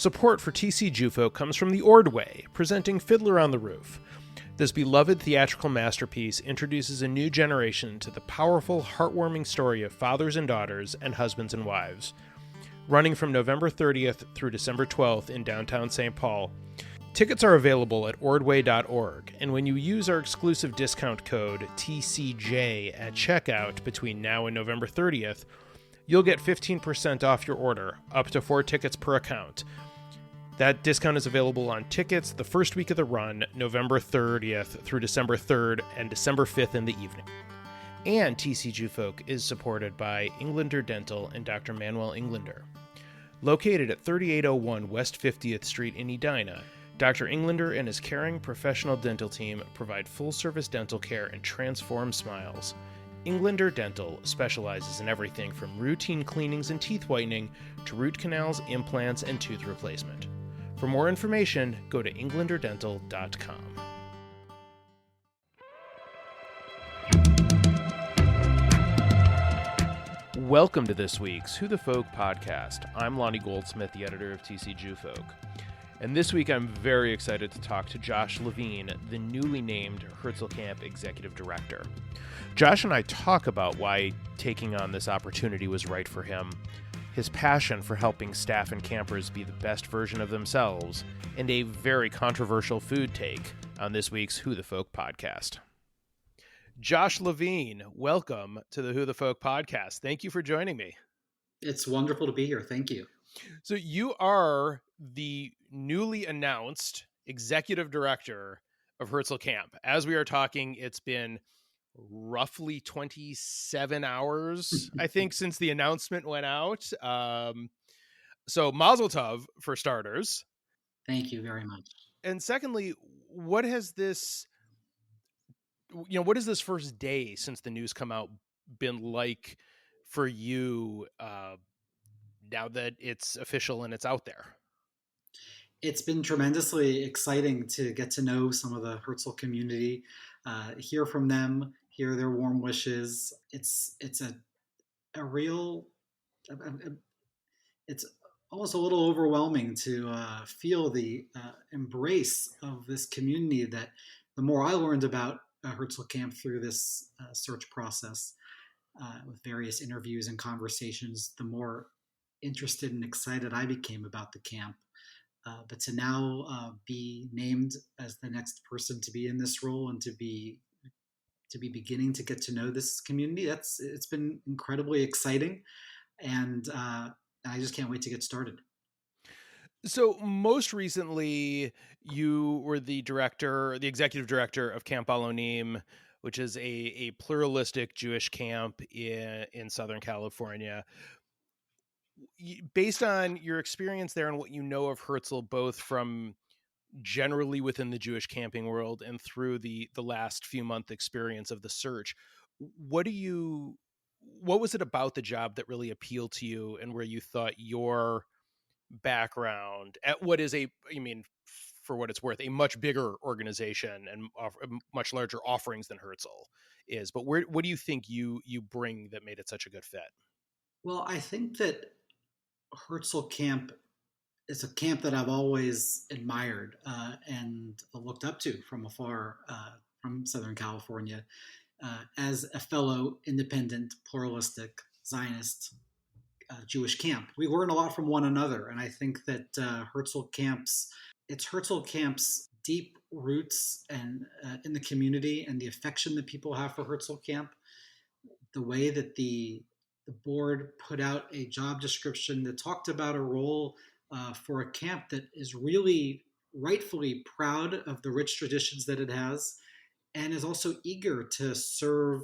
Support for TC Jufolk comes from The Ordway, presenting Fiddler on the Roof. This beloved theatrical masterpiece introduces a new generation to the powerful, heartwarming story of fathers and daughters and husbands and wives. Running from November 30th through December 12th in downtown St. Paul, tickets are available at ordway.org, and when you use our exclusive discount code TCJ at checkout between now and November 30th, you'll get 15% off your order, up to 4 tickets per account. That discount is available on tickets the first week of the run, November 30th through December 3rd and December 5th in the evening. And TC Jufolk is supported by Englander Dental and Dr. Manuel Englander. Located at 3801 West 50th Street in Edina, Dr. Englander and his caring professional dental team provide full-service dental care and transform smiles. Englander Dental specializes in everything from routine cleanings and teeth whitening to root canals, implants, and tooth replacement. For more information, go to englanderdental.com. Welcome to this week's Who the Folk podcast. I'm Lonnie Goldsmith, the editor of TC Jufolk. And this week I'm very excited to talk to Josh Levine, the newly named Herzl Camp Executive Director. Josh and I talk about why taking on this opportunity was right for him, his passion for helping staff and campers be the best version of themselves, and a very controversial food take on this week's Who the Folk podcast. Josh Levine, welcome to the Who the Folk podcast. Thank you for joining me. It's wonderful to be here. Thank you. So you are the newly announced executive director of Herzl Camp. As we are talking, it's been roughly 27 hours, I think, since the announcement went out. So mazel tov, for starters. Thank you very much. And secondly, what has this first day since the news come out been like for you now that it's official and it's out there? It's been tremendously exciting to get to know some of the Herzl community, hear from them, hear their warm wishes. It's a real, it's almost a little overwhelming to feel the embrace of this community that the more I learned about Herzl Camp through this search process with various interviews and conversations, the more interested and excited I became about the camp. But to now be named as the next person to be in this role and to be beginning to get to know this community, it's been incredibly exciting, and I just can't wait to get started. So most recently, you were the executive director of Camp Alonim, which is a pluralistic Jewish camp in Southern California. Based on your experience there and what you know of Herzl, both from generally within the Jewish camping world and through the last few month experience of the search, what was it about the job that really appealed to you, and where you thought your background at what is for what it's worth, a much bigger organization and much larger offerings than Herzl is, but what do you think you bring that made it such a good fit? Well, I think that Herzl Camp is a camp that I've always admired and looked up to from afar, from Southern California, as a fellow independent, pluralistic, Zionist Jewish camp. We learn a lot from one another, and I think that Herzl Camp's deep roots and in the community and the affection that people have for Herzl Camp, the way that the board put out a job description that talked about a role for a camp that is really rightfully proud of the rich traditions that it has, and is also eager to serve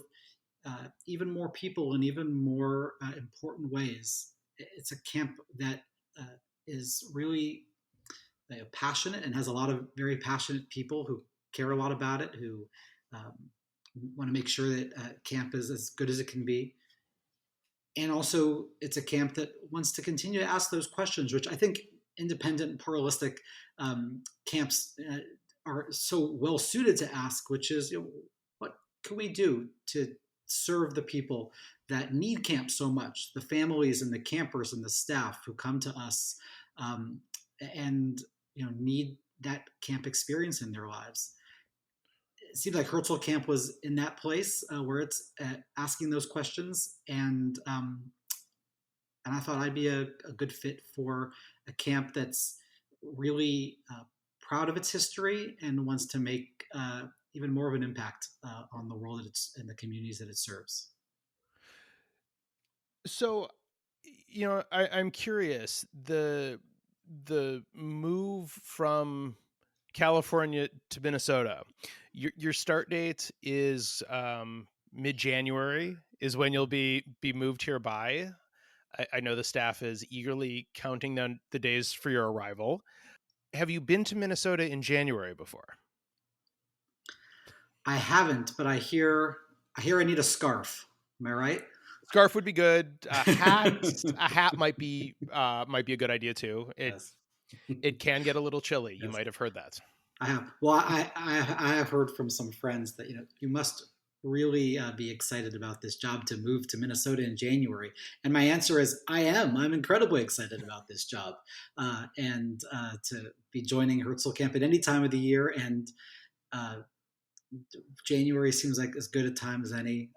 even more people in even more important ways. It's a camp that is really passionate and has a lot of very passionate people who care a lot about it, who want to make sure that camp is as good as it can be. And also, it's a camp that wants to continue to ask those questions, which I think independent and pluralistic camps are so well suited to ask, which is, what can we do to serve the people that need camp so much, the families and the campers and the staff who come to us and need that camp experience in their lives. It seemed like Herzl Camp was in that place where it's asking those questions, and I thought I'd be a good fit for a camp that's really proud of its history and wants to make even more of an impact on the world that it's and the communities that it serves. So, I'm curious, the move from California to Minnesota, your start date is mid-January is when you'll be moved here by. I know the staff is eagerly counting down the days for your arrival. Have you been to Minnesota in January before? I haven't, but I need a scarf. Am I right? Scarf would be good. A hat might be a good idea too. Yes. It can get a little chilly. You Yes. might have heard that. I have. Well, I have heard from some friends that you must really be excited about this job to move to Minnesota in January. And my answer is I am. I'm incredibly excited about this job and to be joining Herzl Camp at any time of the year. And January seems like as good a time as any.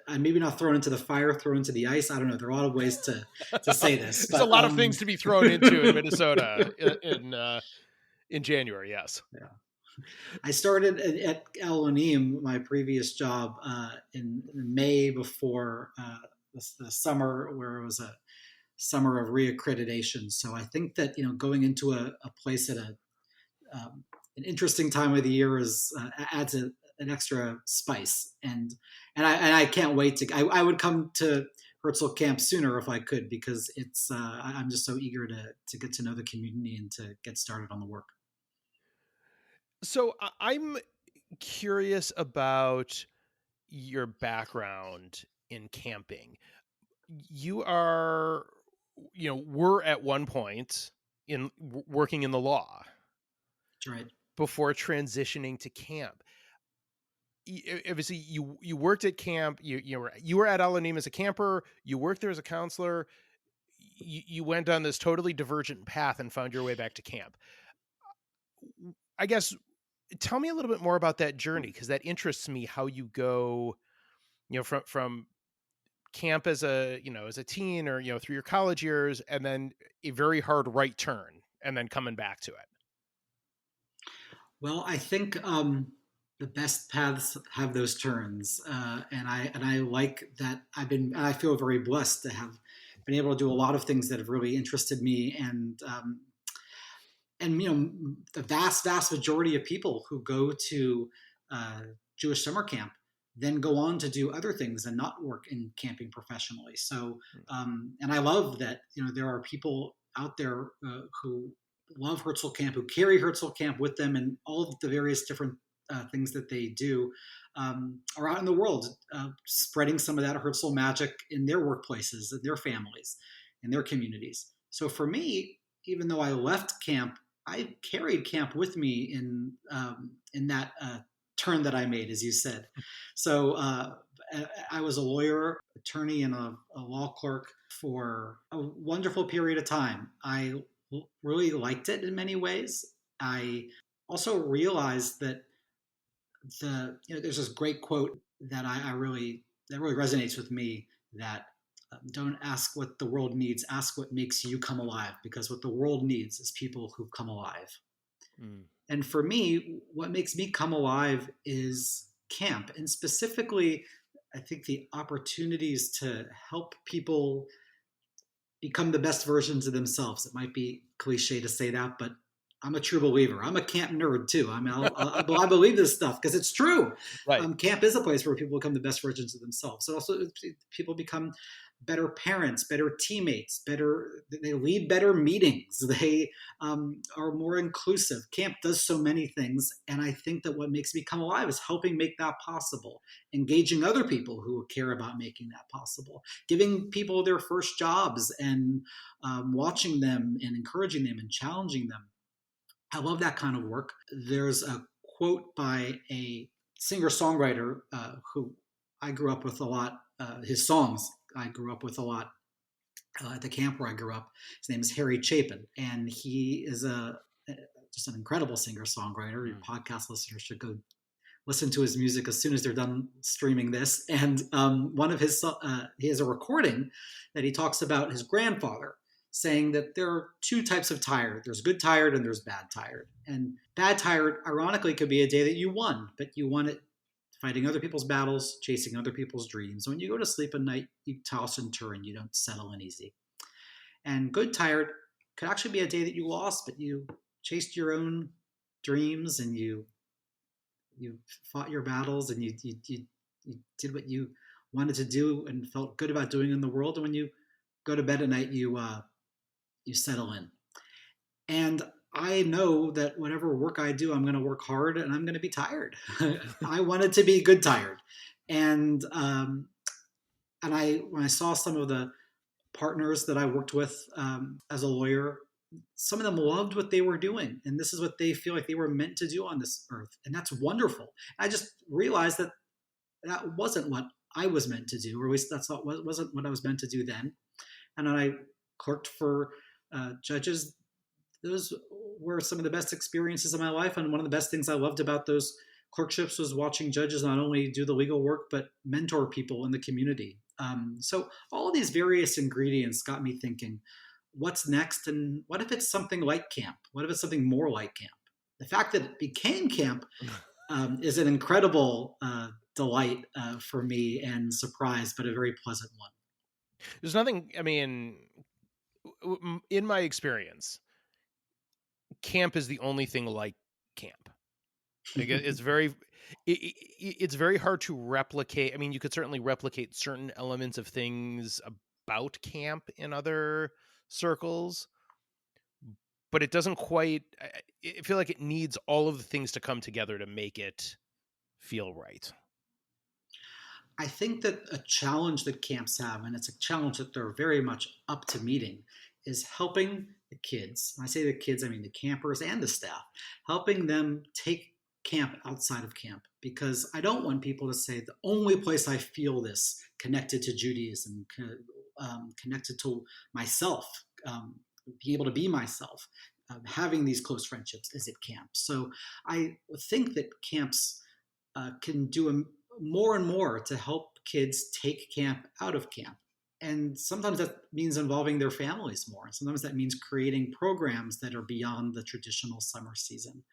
I'm maybe not thrown into the fire, thrown into the ice. I don't know. There are a lot of ways to say this. There's a lot of things to be thrown into in Minnesota in January. Yes. Yeah. I started at Elohim, my previous job, in May before the summer, where it was a summer of reaccreditation. So I think that going into a place at an interesting time of the year adds an extra spice, and I can't wait to. I would come to Herzl Camp sooner if I could, because I'm just so eager to get to know the community and to get started on the work. So I'm curious about your background in camping. You were at one point in working in the law. That's right. Before transitioning to camp. Obviously, you worked at camp. You were at Elohim as a camper. You worked there as a counselor. You went on this totally divergent path and found your way back to camp. I guess, tell me a little bit more about that journey, because that interests me. How you go, from camp as a teen, or through your college years, and then a very hard right turn, and then coming back to it. Well, I think the best paths have those turns, and I like that. I feel very blessed to have been able to do a lot of things that have really interested me, and the vast majority of people who go to Jewish summer camp then go on to do other things and not work in camping professionally. So, and I love that there are people out there who love Herzl Camp, who carry Herzl Camp with them, and all of the various different things that they do are out in the world, spreading some of that Herzl magic in their workplaces, in their families, in their communities. So for me, even though I left camp, I carried camp with me in that turn that I made, as you said. So I was a lawyer, attorney, and a law clerk for a wonderful period of time. I really liked it in many ways. I also realized that there's this great quote that that really resonates with me, that don't ask what the world needs, ask what makes you come alive, because what the world needs is people who come alive. And for me, what makes me come alive is camp, and specifically, I think the opportunities to help people become the best versions of themselves. It might be cliche to say that, but I'm a true believer. I'm a camp nerd too. I believe this stuff because it's true. Right. Camp is a place where people become the best versions of themselves. And also people become better parents, better teammates, they lead better meetings. They are more inclusive. Camp does so many things. And I think that what makes me come alive is helping make that possible, engaging other people who care about making that possible, giving people their first jobs and watching them and encouraging them and challenging them. I love that kind of work. There's a quote by a singer-songwriter who I grew up with a lot. His songs I grew up with a lot. at the camp where I grew up. His name is Harry Chapin, and he is just an incredible singer-songwriter. Your podcast listeners should go listen to his music as soon as they're done streaming this. And one of his, he has a recording that he talks about his grandfather saying that there are two types of tired. There's good tired and there's bad tired. And bad tired, ironically, could be a day that you won, but you won it fighting other people's battles, chasing other people's dreams. When you go to sleep at night, you toss and turn, you don't settle in easy. And good tired could actually be a day that you lost, but you chased your own dreams and you fought your battles and you did what you wanted to do and felt good about doing in the world. And when you go to bed at night, you settle in. And I know that whatever work I do, I'm going to work hard and I'm going to be tired. I want it to be good tired. And when I saw some of the partners that I worked with as a lawyer, some of them loved what they were doing, and this is what they feel like they were meant to do on this earth, and that's wonderful. I just realized that that wasn't what I was meant to do, or at least that's not wasn't what I was meant to do then. And then I clerked for judges. Those were some of the best experiences of my life, and one of the best things I loved about those clerkships was watching judges not only do the legal work but mentor people in the community. So all of these various ingredients got me thinking, what's next, and what if it's something like camp? What if it's something more like camp? The fact that it became camp is an incredible delight for me and surprise, but a very pleasant one. There's nothing, I mean, in my experience, camp is the only thing like camp. Like it's very hard to replicate. I mean, you could certainly replicate certain elements of things about camp in other circles, but it doesn't quite, I feel like it needs all of the things to come together to make it feel right. I think that a challenge that camps have, and it's a challenge that they're very much up to meeting, is helping the kids. When I say the kids, I mean the campers and the staff, helping them take camp outside of camp. Because I don't want people to say the only place I feel this connected to Judaism, connected to myself, being able to be myself, having these close friendships is at camp. So I think that camps can do more and more to help kids take camp out of camp. And sometimes that means involving their families more. Sometimes that means creating programs that are beyond the traditional summer season.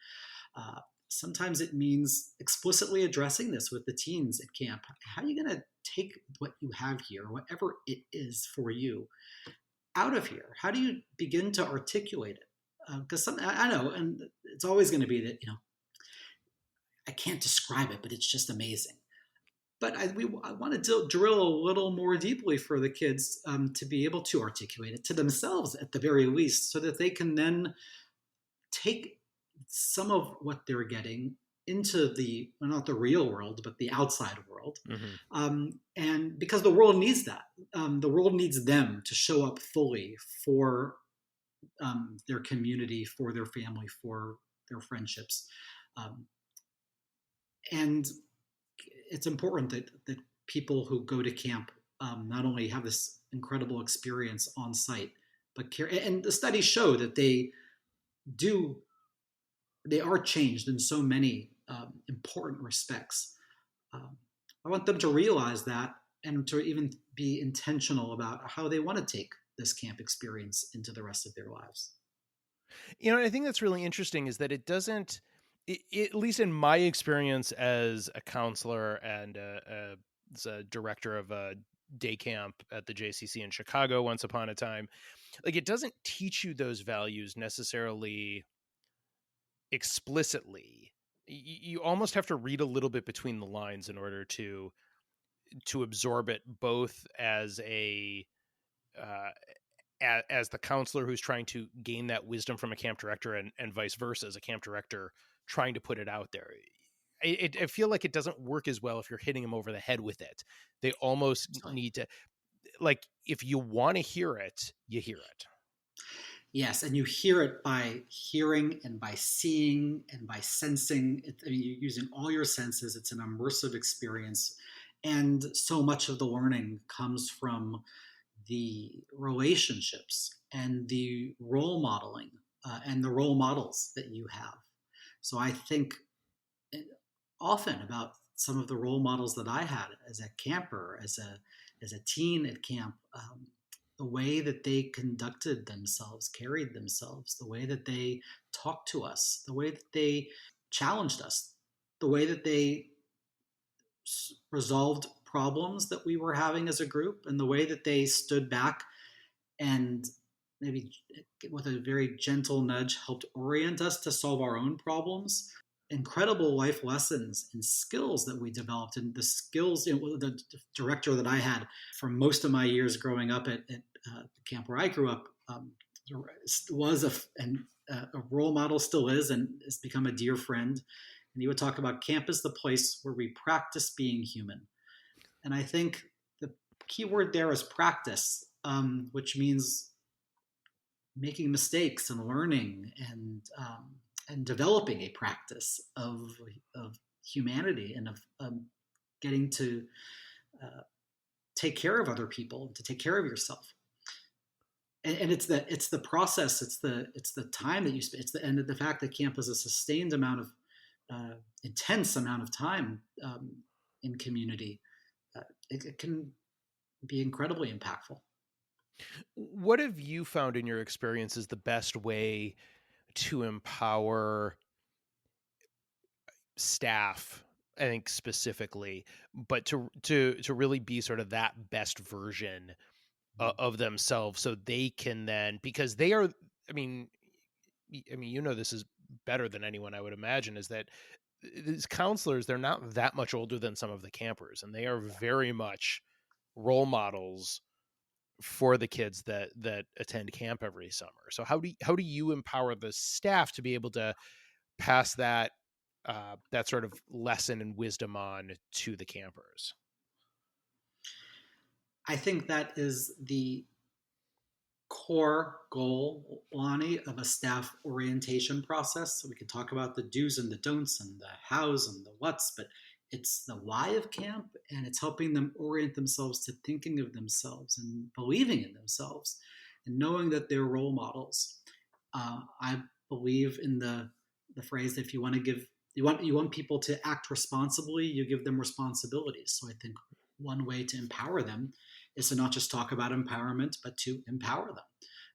Sometimes it means explicitly addressing this with the teens at camp. How are you going to take what you have here, whatever it is for you, out of here? How do you begin to articulate it? Because I know, and it's always going to be that, I can't describe it, but it's just amazing. But I want to drill a little more deeply for the kids to be able to articulate it to themselves at the very least, so that they can then take some of what they're getting into not the real world, but the outside world. Mm-hmm. And because the world needs that. The world needs them to show up fully for their community, for their family, for their friendships. And it's important that people who go to camp not only have this incredible experience on site, but care. And the studies show that they are changed in so many important respects. I want them to realize that and to even be intentional about how they want to take this camp experience into the rest of their lives. I think that's really interesting is that it doesn't, at least in my experience as a counselor and as a director of a day camp at the JCC in Chicago once upon a time, like it doesn't teach you those values necessarily explicitly. You almost have to read a little bit between the lines in order to absorb it, both as as the counselor who's trying to gain that wisdom from a camp director and vice versa as a camp director trying to put it out there. I feel like it doesn't work as well if you're hitting them over the head with it. They almost need to, like, if you want to hear it, you hear it. Yes, and you hear it by hearing and by seeing and by sensing. You're using all your senses. It's an immersive experience. And so much of the learning comes from the relationships and the role modeling and the role models that you have. So I think often about some of the role models that I had as a camper, as a teen at camp, the way that they conducted themselves, carried themselves, the way that they talked to us, the way that they challenged us, the way that they resolved problems that we were having as a group, and the way that they stood back and maybe with a very gentle nudge helped orient us to solve our own problems. Incredible life lessons and skills that we developed, and the skills, the director that I had for most of my years growing up at the camp where I grew up was a role model, still is, and has become a dear friend. And he would talk about camp as the place where we practice being human. And I think the key word there is practice, which means making mistakes and learning and developing a practice of humanity and of getting to take care of other people, to take care of yourself. And it's the process, it's the time that you spend, and the fact that camp is a sustained amount of intense amount of time in community. It can be incredibly impactful. What have you found in your experience is the best way to empower staff, I think specifically, but to really be sort of that best version of themselves, so they can then, because they are, I mean, this is better than anyone, I would imagine, is that these counselors, they're not that much older than some of the campers, and they are very much role models for the kids that attend camp every summer. So how do you empower the staff to be able to pass that that sort of lesson and wisdom on to the campers? I think that is the core goal, Lonnie, of a staff orientation process. So we can talk about the do's and the don'ts and the hows and the whats, but it's the why of camp, and it's helping them orient themselves to thinking of themselves and believing in themselves and knowing that they're role models. I believe in the phrase that if you want to give, you want people to act responsibly, you give them responsibilities. So I think one way to empower them is to not just talk about empowerment, but to empower them,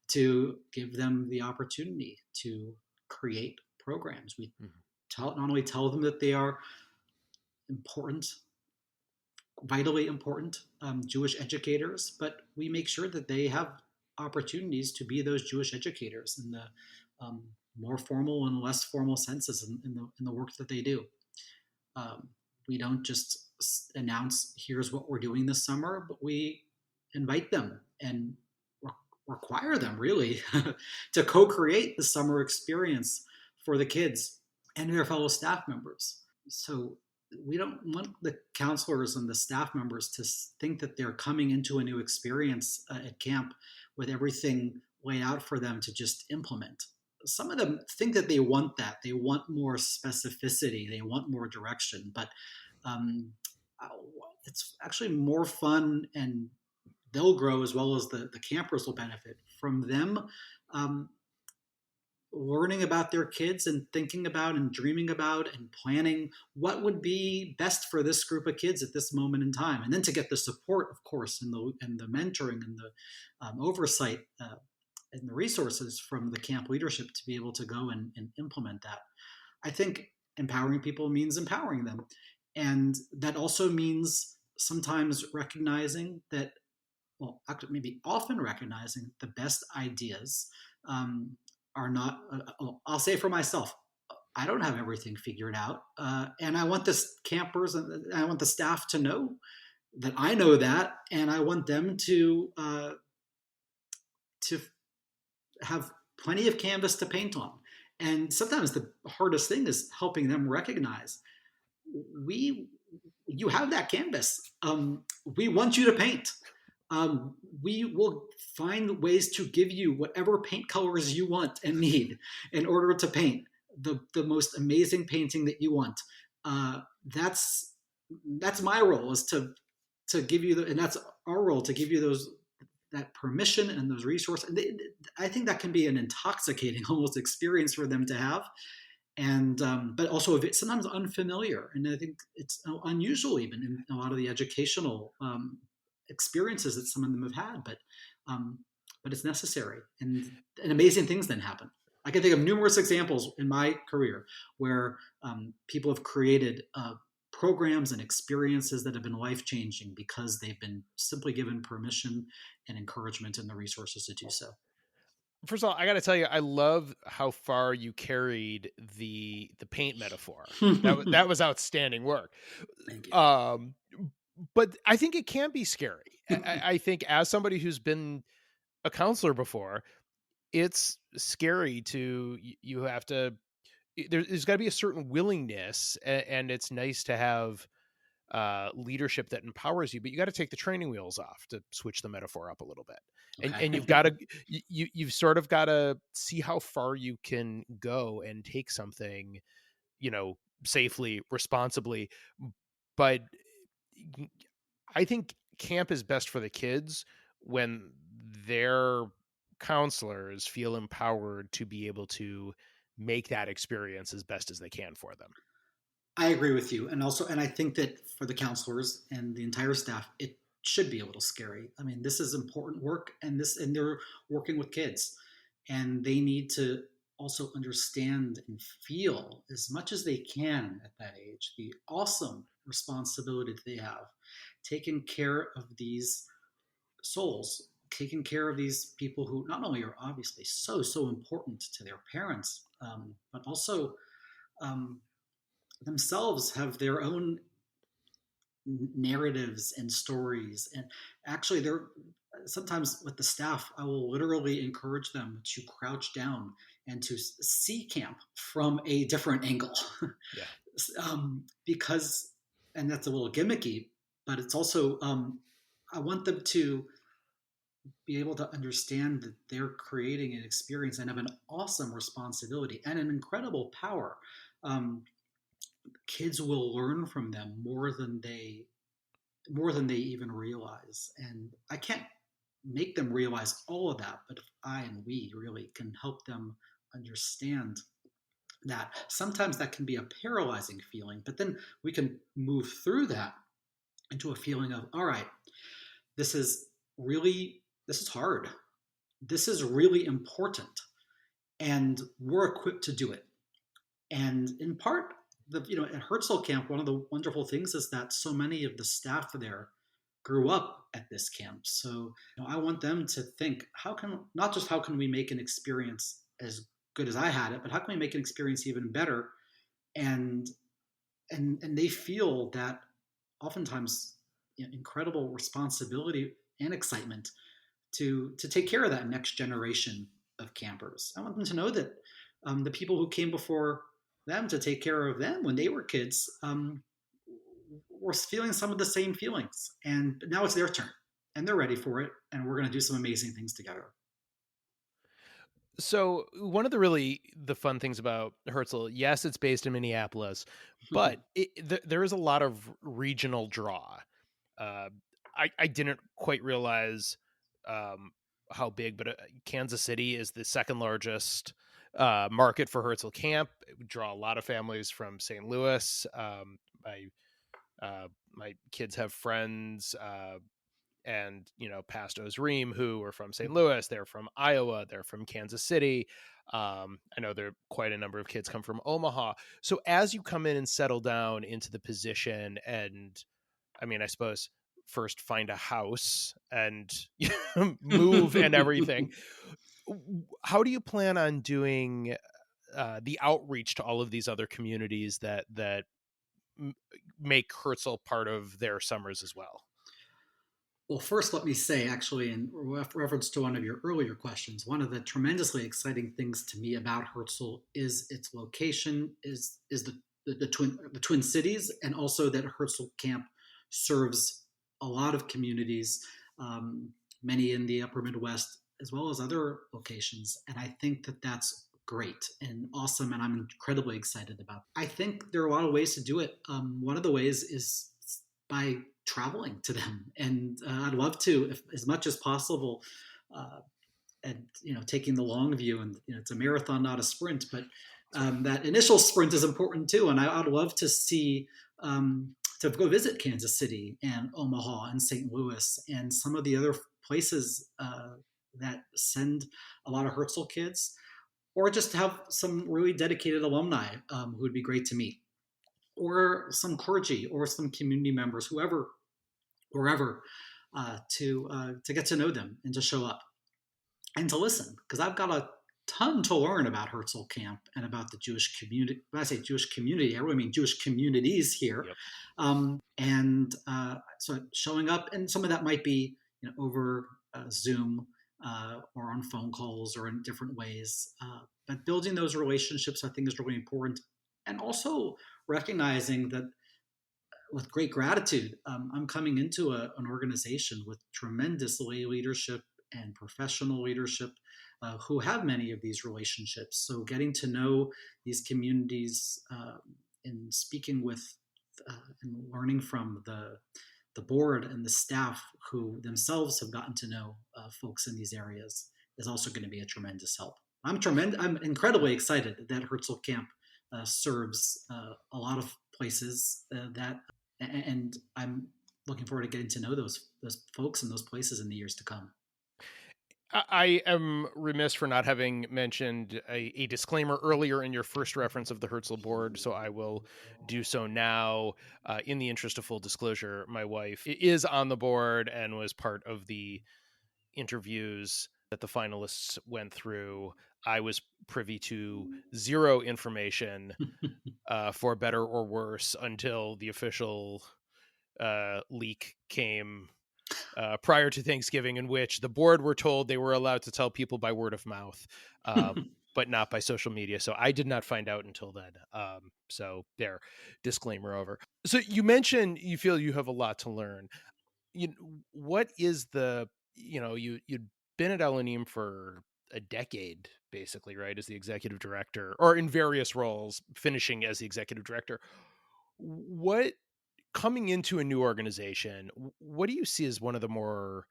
to give them the opportunity to create programs. We not only tell them that they are important, vitally important Jewish educators, but we make sure that they have opportunities to be those Jewish educators in the more formal and less formal senses in the work that they do. We don't just announce, here's what we're doing this summer, but we invite them and require them really to co-create the summer experience for the kids and their fellow staff members. So we don't want the counselors and the staff members to think that they're coming into a new experience at camp with everything laid out for them to just implement. Some of them think that they want that. They want more specificity. They want more direction. But it's actually more fun, and they'll grow as well as the campers will benefit from them learning about their kids and thinking about and dreaming about and planning what would be best for this group of kids at this moment in time. And then to get the support, of course, and the mentoring and the oversight and the resources from the camp leadership to be able to go and implement that. I think empowering people means empowering them. And that also means sometimes recognizing that, well, actually maybe often recognizing the best ideas are not, I'll say for myself, I don't have everything figured out. And I want the campers and I want the staff to know that I know that, and I want them to have plenty of canvas to paint on. And sometimes the hardest thing is helping them recognize you have that canvas. We want you to paint. We will find ways to give you whatever paint colors you want and need in order to paint the most amazing painting that you want. That's my role, is to give you and that's our role, to give you that permission and those resources. And I think that can be an intoxicating almost experience for them to have, and but also sometimes unfamiliar. And I think it's unusual even in a lot of the educational experiences that some of them have had. But it's necessary, and amazing things then happen. I can think of numerous examples in my career where people have created programs and experiences that have been life changing because they've been simply given permission and encouragement and the resources to do so. First of all, I got to tell you, I love how far you carried the paint metaphor. That was outstanding work. Thank you. But I think it can be scary. I think as somebody who's been a counselor before, it's scary to you have to. There's got to be a certain willingness, and it's nice to have leadership that empowers you, but you got to take the training wheels off, to switch the metaphor up a little bit. Okay. And you've got to, you've sort of got to see how far you can go and take something, safely, responsibly. But I think camp is best for the kids when their counselors feel empowered to be able to make that experience as best as they can for them. I agree with you. And I think that for the counselors and the entire staff, it should be a little scary. I mean, this is important work, and they're working with kids, and they need to also understand and feel as much as they can at that age the awesome responsibility that they have, taking care of these souls, taking care of these people who not only are obviously so important to their parents, but also um, themselves have their own narratives and stories. And actually, they're sometimes with the staff, I will literally encourage them to crouch down and to see camp from a different angle. Yeah. Because, and that's a little gimmicky, but it's also, I want them to be able to understand that they're creating an experience and have an awesome responsibility and an incredible power. Kids will learn from them more than they even realize, and I can't make them realize all of that, but if I and we really can help them understand that, sometimes that can be a paralyzing feeling, but then we can move through that into a feeling of, all right, this is hard, this is really important, and we're equipped to do it. And in part, at Herzl Camp, one of the wonderful things is that so many of the staff there grew up at this camp. So I want them to think, how can we make an experience as good as I had it, but how can we make an experience even better? And they feel that oftentimes incredible responsibility and excitement to take care of that next generation of campers. I want them to know that the people who came before them to take care of them when they were kids were feeling some of the same feelings. And now it's their turn, and they're ready for it, and we're going to do some amazing things together. So one of the fun things about Herzl, yes, it's based in Minneapolis, but there is a lot of regional draw. I didn't quite realize how big, but Kansas City is the second largest market for Herzl Camp. It would draw a lot of families from St. Louis. My kids have friends and past Ozream who are from St. Louis. They're from Iowa. They're from Kansas City. I know there are quite a number of kids come from Omaha. So as you come in and settle down into the position, and I suppose first find a house and move and everything, how do you plan on doing the outreach to all of these other communities that make Herzl part of their summers as well? Well, first, let me say, actually, in reference to one of your earlier questions, one of the tremendously exciting things to me about Herzl is its location, is the Twin Cities, and also that Herzl Camp serves a lot of communities, many in the Upper Midwest, as well as other locations. And I think that that's great and awesome, and I'm incredibly excited about it. I think there are a lot of ways to do it. One of the ways is by traveling to them. And I'd love to, if, as much as possible, uh, and taking the long view. And it's a marathon, not a sprint, but that initial sprint is important too. And I'd love to see to go visit Kansas City and Omaha and St. Louis and some of the other places that send a lot of Herzl kids, or just have some really dedicated alumni who would be great to meet, or some clergy or some community members, whoever, wherever, to get to know them and to show up and to listen, because I've got a ton to learn about Herzl Camp and about the Jewish community. When I say Jewish community, I really mean Jewish communities here. Yep. So showing up, and some of that might be over Zoom or on phone calls or in different ways. But building those relationships, I think, is really important, and also recognizing that with great gratitude, I'm coming into an organization with tremendous lay leadership and professional leadership who have many of these relationships. So getting to know these communities and speaking with and learning from the board and the staff who themselves have gotten to know folks in these areas is also going to be a tremendous help. I'm incredibly excited that Herzl Camp serves a lot of places and I'm looking forward to getting to know those folks and those places in the years to come. I am remiss for not having mentioned a disclaimer earlier in your first reference of the Herzl board, so I will do so now. In the interest of full disclosure, my wife is on the board and was part of the interviews that the finalists went through. I was privy to zero information, for better or worse, until the official leak came prior to Thanksgiving, in which the board were told they were allowed to tell people by word of mouth, but not by social media. So I did not find out until then. So there, disclaimer over. So you mentioned you feel you have a lot to learn. What is you'd been at Elohim for a decade, basically, right? As the executive director, or in various roles, finishing as the executive director. What Coming into a new organization, what do you see as one of the more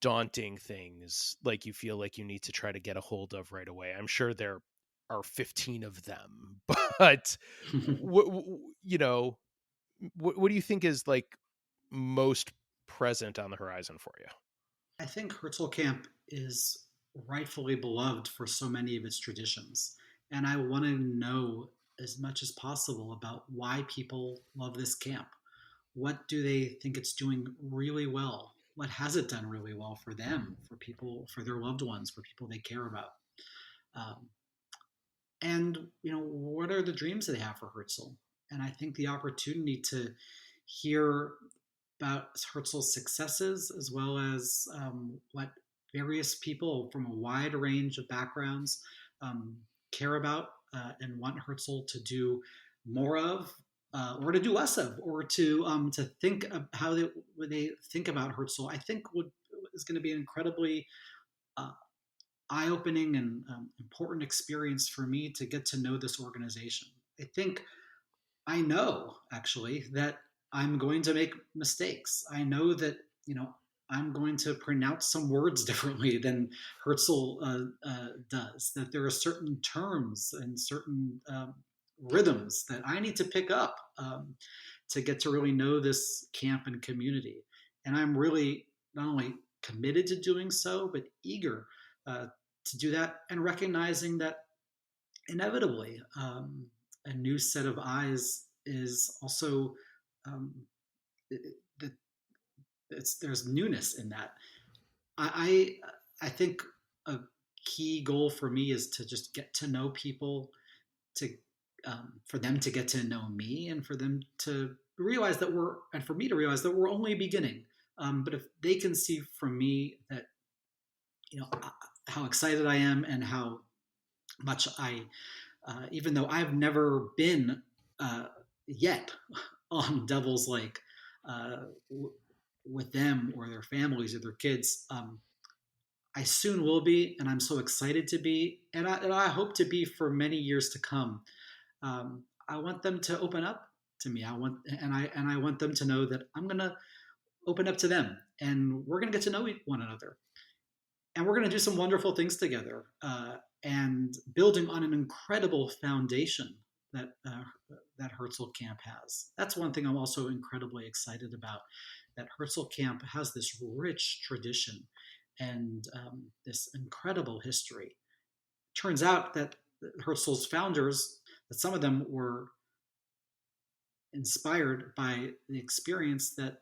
daunting things, like you feel like you need to try to get a hold of right away? I'm sure there are 15 of them, but what do you think is like most present on the horizon for you? I think Herzl Camp is rightfully beloved for so many of its traditions. And I want to know as much as possible about why people love this camp. What do they think it's doing really well? What has it done really well for them, for people, for their loved ones, for people they care about? Um, and what are the dreams that they have for Herzl? And I think the opportunity to hear about Herzl's successes, as well as what various people from a wide range of backgrounds um, care about and want Herzl to do more of, or to do less of, or to think of how they think about Herzl, I think is going to be an incredibly uh, eye-opening and important experience for me to get to know this organization. I know actually that I'm going to make mistakes. I know that I'm going to pronounce some words differently than Herzl does. That there are certain terms and certain rhythms that I need to pick up to get to really know this camp and community. And I'm really not only committed to doing so, but eager to do that, and recognizing that inevitably a new set of eyes is also um, it, there's newness in that. I think a key goal for me is to just get to know people, to for them to get to know me, and for them to realize that and for me to realize that we're only beginning. But if they can see from me that how excited I am and how much even though I've never been yet on Devil's Lake with them or their families or their kids, I soon will be, and I'm so excited to be, and I hope to be for many years to come. I want them to open up to me. I want them to know that I'm going to open up to them, and we're going to get to know one another, and we're going to do some wonderful things together, and building on an incredible foundation that that Herzl Camp has. That's one thing I'm also incredibly excited about. That Herzl Camp has this rich tradition and this incredible history. Turns out that Herzl's founders, that some of them were inspired by the experience that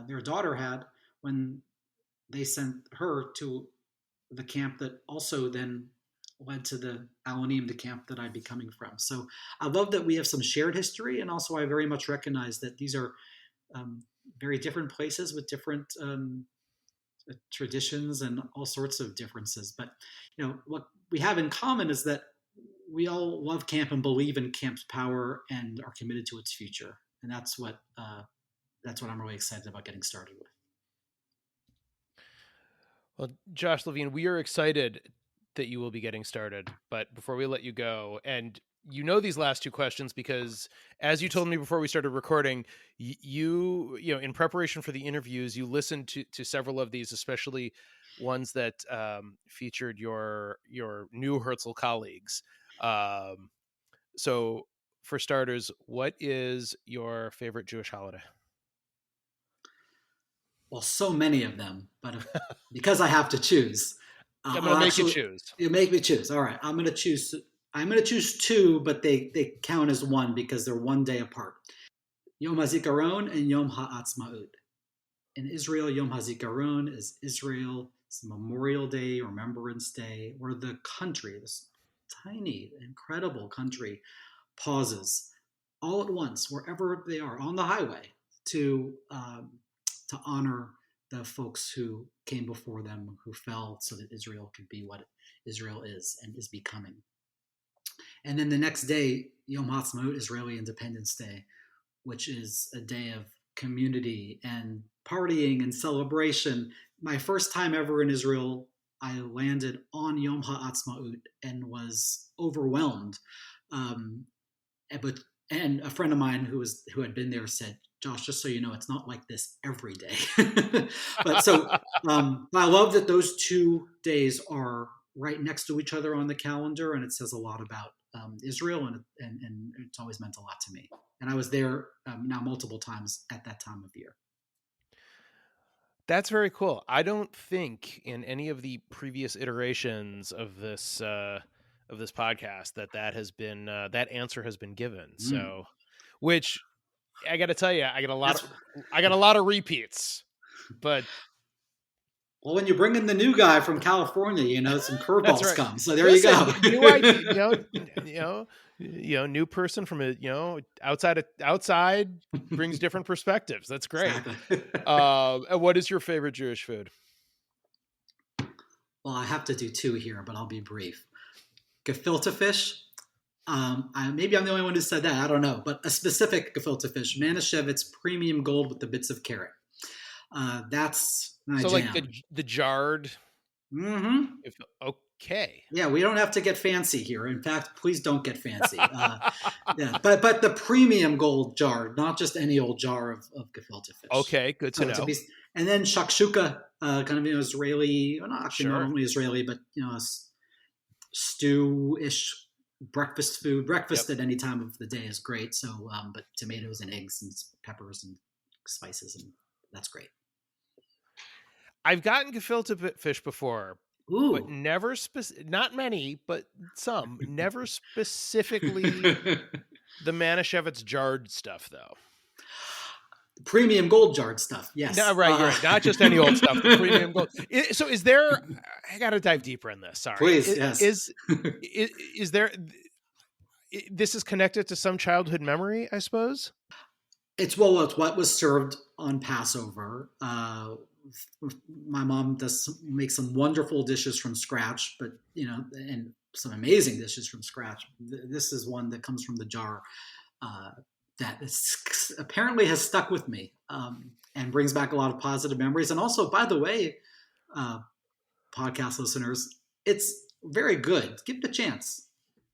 their daughter had when they sent her to the camp that also then led to the Alonim, the camp that I'd be coming from. So I love that we have some shared history, and also I very much recognize that these are very different places with different traditions and all sorts of differences. But what we have in common is that we all love camp and believe in camp's power and are committed to its future, and that's what I'm really excited about getting started with. Well, Josh Levine, we are excited that you will be getting started. But before we let you go, and these last two questions because, as you told me before we started recording, you in preparation for the interviews, you listened to several of these, especially ones that featured your new Herzl colleagues. So, for starters, what is your favorite Jewish holiday? Well, so many of them, but because I have to choose, I'm going to make you choose. You make me choose. All right, I'm going to choose two, but they count as one because they're one day apart. Yom HaZikaron and Yom HaAtzmaut. In Israel, Yom HaZikaron is Israel's Memorial Day, Remembrance Day, where the country, this tiny, incredible country, pauses all at once, wherever they are, on the highway, to honor the folks who came before them, who fell so that Israel could be what Israel is and is becoming. And then the next day, Yom HaAtzmaut, Israeli Independence Day, which is a day of community and partying and celebration. My first time ever in Israel, I landed on Yom HaAtzmaut and was overwhelmed. And a friend of mine who had been there said, "Josh, just so you know, it's not like this every day." But I love that those 2 days are right next to each other on the calendar, and it says a lot about Israel, and it's always meant a lot to me. And I was there now multiple times at that time of year. That's very cool. I don't think in any of the previous iterations of this podcast that has been that answer has been given. So, which I got to tell you, I got a lot of repeats, but. Well, when you bring in the new guy from California, some curveballs come. So there you go. New idea, new person from outside brings different perspectives. That's great. Exactly. What is your favorite Jewish food? Well, I have to do two here, but I'll be brief. Gefilte fish. Maybe I'm the only one who said that. I don't know, but a specific gefilte fish, Manischewitz premium gold with the bits of carrot. That's my jam. Like the jarred. Mm-hmm. Okay. Yeah, we don't have to get fancy here. In fact, please don't get fancy. Yeah, but the premium gold jar, not just any old jar of gefilte fish. Okay, good to know. And then shakshuka, kind of Israeli, not actually not only Israeli, but a stew-ish breakfast food. Breakfast at any time of the day is great. So, but tomatoes and eggs and peppers and spices, and that's great. I've gotten gefilte fish before. Ooh. But never not many, but some. Never specifically the Manischewitz jarred stuff, though. Premium gold jarred stuff, yes. No, right. Not just any old stuff. The premium gold. So, is there? I got to dive deeper in this. Sorry, please. Yes. Is there? This is connected to some childhood memory, I suppose. It's what was served on Passover. My mom does make some wonderful dishes from scratch, but and some amazing dishes from scratch. This is one that comes from the jar that apparently has stuck with me and brings back a lot of positive memories. And also, by the way, podcast listeners, it's very good. Give it a chance.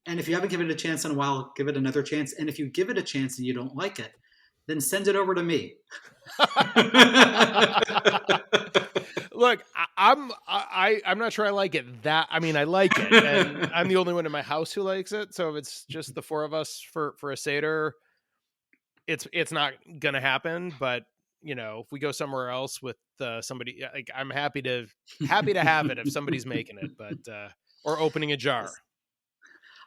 And if you haven't given it a chance in a while, give it another chance. And if you give it a chance and you don't like it, then send it over to me. Look, I'm not sure I like it that. I mean, I like it, and I'm the only one in my house who likes it. So if it's just the four of us for a Seder, it's not gonna happen. But if we go somewhere else with somebody, like, I'm happy to have it if somebody's making it, but or opening a jar.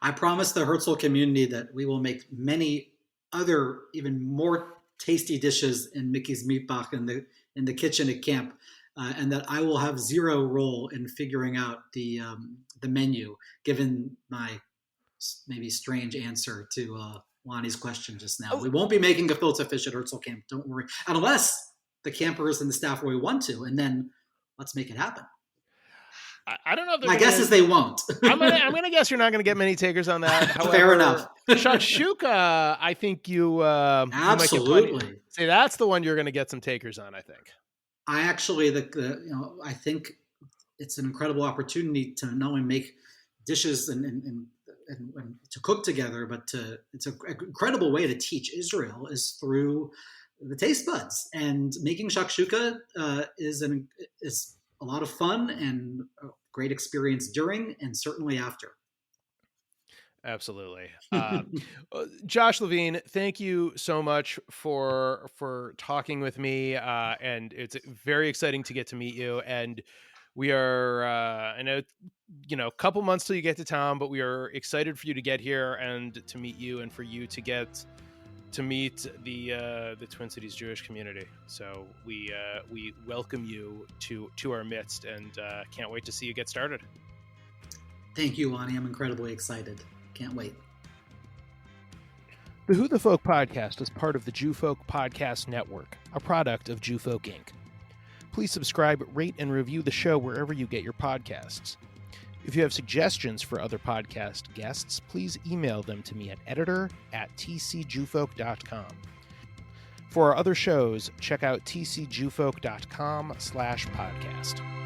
I promise the Herzl community that we will make many other, even more tasty dishes in Mickey's Meatbach in the kitchen at camp, and that I will have zero role in figuring out the menu, given my maybe strange answer to Lonnie's question just now. We won't be making gefilte fish at Herzl Camp. Don't worry, unless the campers and the staff really want to, and then let's make it happen. I don't know. My guess is they won't. I'm gonna guess you're not gonna get many takers on that. However, fair enough. Shakshuka, I think you absolutely say that's the one you're gonna get some takers on. I think. I actually, I think it's an incredible opportunity to not only make dishes and to cook together, but it's an incredible way to teach Israel is through the taste buds. And making shakshuka is a lot of fun and a great experience during and certainly after. Absolutely. Josh Levine, thank you so much for talking with me. And it's very exciting to get to meet you. And we are, I know, a couple months till you get to town, but we are excited for you to get here and to meet you and for you to get to meet the Twin Cities Jewish community. So we welcome you to our midst and can't wait to see you get started. Thank you, Lonnie. I'm incredibly excited. Can't wait. The Who the Folk podcast is part of the Jew Folk Podcast Network, a product of Jew Folk Inc. Please subscribe, rate, and review the show wherever you get your podcasts. If you have suggestions for other podcast guests, please email them to me at editor@tcjewfolk.com. For our other shows, check out tcjewfolk.com/podcast.